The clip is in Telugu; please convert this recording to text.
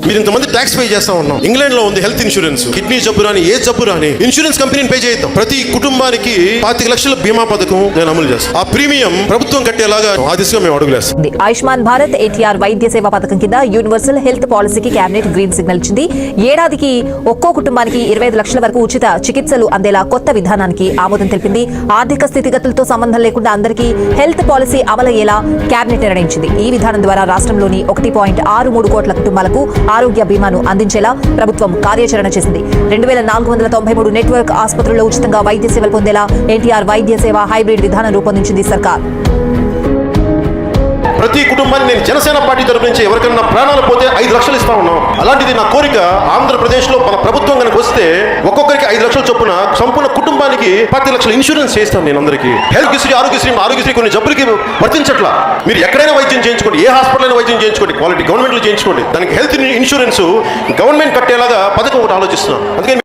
మీరు ఇంతమంది ట్యాక్స్ పే చేస్తా ఉన్నాం. ఇంగ్లాండ్ లో ఉంది హెల్త్ ఇన్సూరెన్స్. కిడ్నీ జబ్బు రాని ఏ జబ్బు రాని ఇన్సూరెన్స్ కంపెనీని పే చేద్దాం. ప్రతి కుటుంబానికి 25 లక్షల బీమా పథకం నేను అమలు చేస్తాను. ఆ ప్రీమియం ప్రభుత్వం కట్టేలాగా ఆ దిశగా మేము అడుగులేస్తాం. ఆయుష్మాన్ భారత్ ఎన్టీఆర్ వైద్య సేవ పథకం కింద యూనివర్సల్ హెల్త్ పాలసీకి కేబినెట్ గ్రీన్ సిగ్నల్ ఇచ్చింది. ఏడాదికి ఒక్కో కుటుంబానికి 25 లక్షల వరకు ఉచిత చికిత్సలు అందేలా కొత్త విధానానికి ఆమోదం తెలిపింది. ఆర్థిక స్థితిగతులతో సంబంధం లేకుండా అందరికీ హెల్త్ పాలసీ అమలయ్యేలా కేబినెట్ నిర్ణయించింది. ఈ విధానం ద్వారా రాష్ట్రంలోని 1.63 కోట్ల కుటుంబాలకు ఆరోగ్య బీమాను అందించేలా ప్రభుత్వం కార్యాచరణ చేసింది. 2493 నెట్వర్క్ ఆసుపత్రుల్లో ఉచితంగా వైద్య సేవలు పొందేలా ఎన్టీఆర్ వైద్య సేవ హైబ్రిడ్ విధానం రూపొందించింది సర్కార్. ప్రతి కుటుంబాన్ని నేను జనసేన పార్టీ తరపు నుంచి ఎవరికైనా ప్రాణాలు పోతే 5 లక్షలు ఇస్తా ఉన్నాం. అలాంటిది నా కోరిక ఆంధ్రప్రదేశ్ లో మన ప్రభుత్వం కనుక వస్తే ఒక్కొక్కరికి 5 లక్షల చొప్పున సంపూర్ణ కుటుంబానికి 10 లక్షల ఇన్సూరెన్స్ చేస్తాను. నేను అందరికీ హెల్త్ ఆరోగ్యశ్రీ కొన్ని జబ్బులకి వర్తించట్లా. మీరు ఎక్కడైనా వైద్యం చేయించుకోండి, ఏ హాస్పిటల్ అయినా వైద్యం చేయించుకోండి, క్వాలిటీ గవర్నమెంట్లో చేయించుకోండి. దానికి హెల్త్ ఇన్సూరెన్స్ గవర్నమెంట్ కట్టేలాగా పథకం ఒకటి ఆలోచిస్తున్నాం. అందుకని